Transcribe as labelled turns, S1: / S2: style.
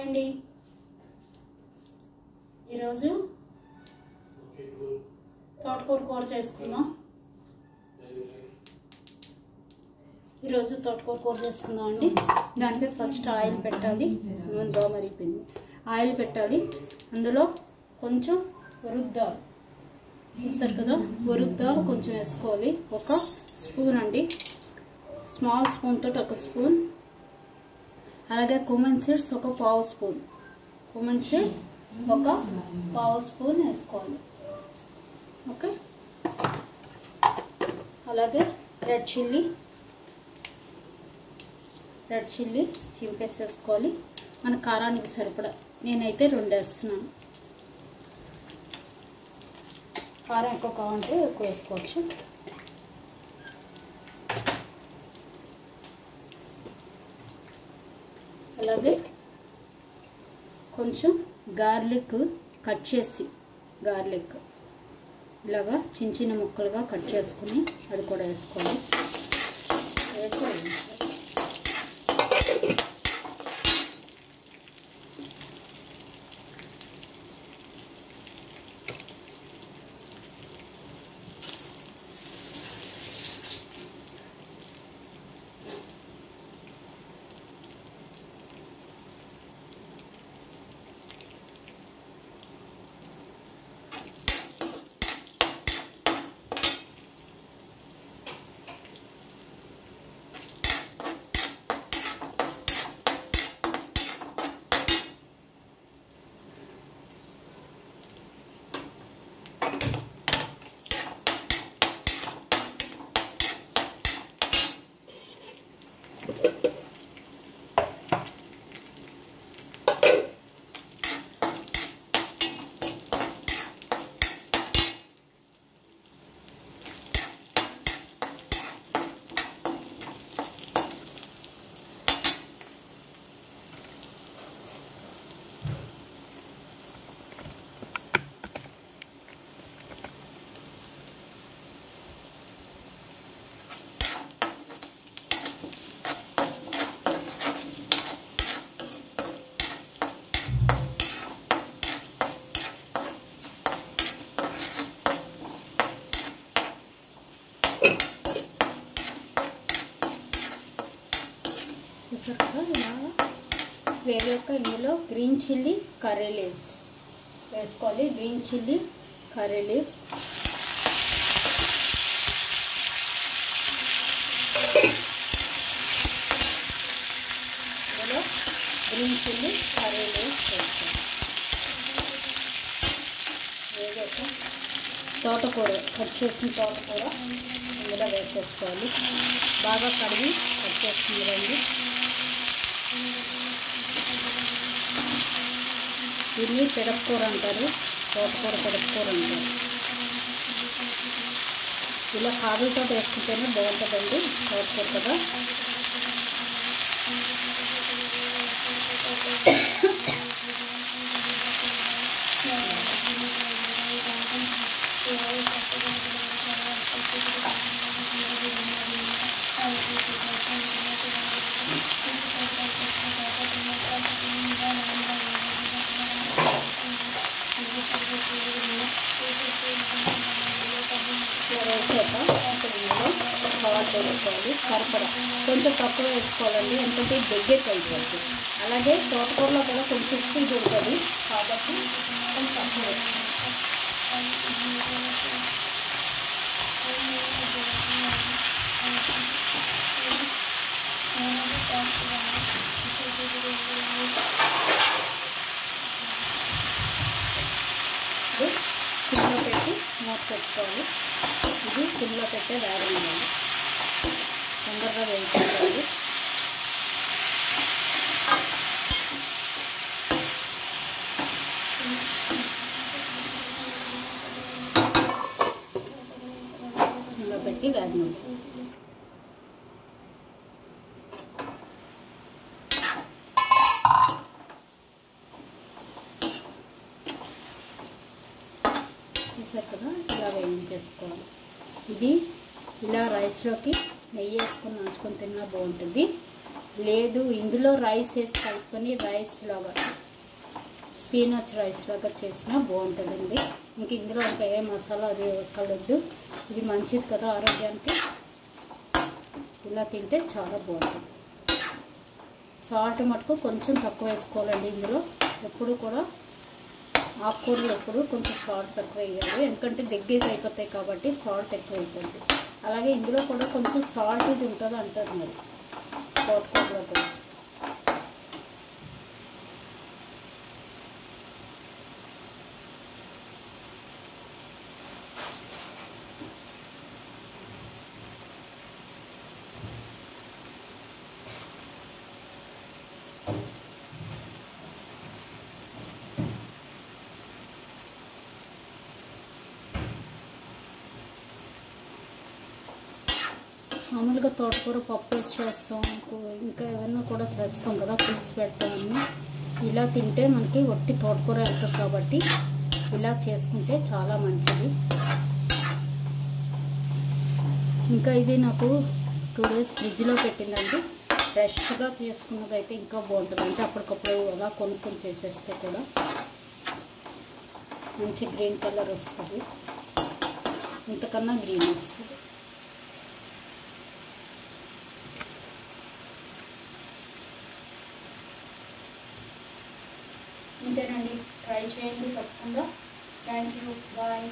S1: అండి. ఈరోజు తోటకూర కూర చేసుకుందాం. అండి. దానికి ఫస్ట్ ఆయిల్ పెట్టాలి. నూనె దోమరిపోయింది. ఆయిల్ పెట్టాలి. అందులో కొంచెం ఉరుద్దాలు చూస్తారు కదా, ఉరుద్దాలు కొంచెం వేసుకోవాలి. ఒక స్పూన్ అండి, స్మాల్ స్పూన్ తోటి ఒక స్పూన్. అలాగే కుమన్ సీడ్స్ ఒక పావు స్పూన్, వేసుకోవాలి. ఓకే. అలాగే రెడ్ చిల్లీ చింపేసేసుకోవాలి. మన కారానికి సరిపడా. నేనైతే 2 వేస్తున్నాను. కారం ఎక్కువ కావాలంటే ఎక్కువ వేసుకోవచ్చు. అలాగే కొంచెం గార్లిక్ కట్ చేసి, ఇలాగా చిన్న ముక్కలుగా కట్ చేసుకుని అది కూడా వేసుకోవాలి. వేగాక ఇందులో గ్రీన్ చిల్లీ కర్రీ లీవ్స్ వేసుకోవాలి. ఇందులో గ్రీన్ చిల్లీ కర్రీ లీవ్స్ వేసుకోవాలి. వేగాక తోటకూర, కట్ చేసిన తోటకూర ఇందులో వేసేసుకోవాలి. బాగా కడిగి కట్ చేసుకుందండి. దీన్ని పెడకూర అంటారు, తోటకూర పెడకూర అంటారు. ఇలా కాదులతో వేసుకుంటేనే బాగుంటుందండి తోటకూర కదా. సాల్ట్ వేసుకోవాలి సరిపడా, కొంచెం తక్కువ వేసుకోవాలండి, ఎందుకంటే దగ్గరికి అయిపోతుంది. అలాగే తోటకూరలో కూడా కొంచెం ఉప్పు ఉంటుంది కాబట్టి కొంచెం తక్కువ వేసుకోవాలి. సిమ్లో పెట్టి మూత పెట్టుకోవాలి. ఇది సిమ్లో పెట్టే వేగనివ్వాలి, తొందరగా వేయించుకోవాలి. సిమ్లో పెట్టి వేగనివ్వాలి. చూసారు కదా, ఇలా వేయించేసుకోవాలి. ఇది ఇలా రైస్లోకి నెయ్యి వేసుకొని నంచుకొని తిన్నా బాగుంటుంది. లేదు ఇందులో రైస్ వేసి కలుపుకొని రైస్ లాగా స్పినాచ్ రైస్ లాగా చేసినా బాగుంటుందండి. ఇంక ఇందులో ఇంకా ఏ మసాలా అది కలద్దు. ఇది మంచిది కదా ఆరోగ్యానికి. ఇలా తింటే చాలా బాగుంటుంది. సాల్ట్ మటుకు కొంచెం తక్కువ వేసుకోవాలండి. ఇందులో ఎప్పుడు కూడా ఆకుకూరలు ఎప్పుడు కొంచెం సాల్ట్ తక్కువ వేయాలి, ఎందుకంటే దగ్గరికి అయిపోతాయి కాబట్టి సాల్ట్ ఎక్కువ అయిపోతుంది. అలాగే ఇందులో కూడా కొంచెం సాల్ట్ ఇది ఉంటుంది అంటారు మరి తోటకూరలో కూడా. మామూలుగా తోటకూర పప్పు వేసి చేస్తాం, ఇంకా ఏమన్నా కూడా చేస్తాం కదా, పులుసు పెడతామని. ఇలా తింటే మనకి ఒట్టి తోటకూర వెళ్తుంది కాబట్టి ఇలా చేసుకుంటే చాలా మంచిది. ఇంకా ఇది నాకు 2 days ఫ్రిడ్జ్లో పెట్టిందండి. ఫ్రెష్గా చేసుకున్నది అయితే ఇంకా బాగుంటుంది. అంటే అప్పటికప్పుడు అలా కొనుక్కొని చేసేస్తే కూడా మంచి గ్రీన్ కలర్ వస్తుంది, ఇంతకన్నా గ్రీన్ వస్తుంది. ఇంతేనండి, ట్రై చేయండి తప్పకుండా. Thank you, bye.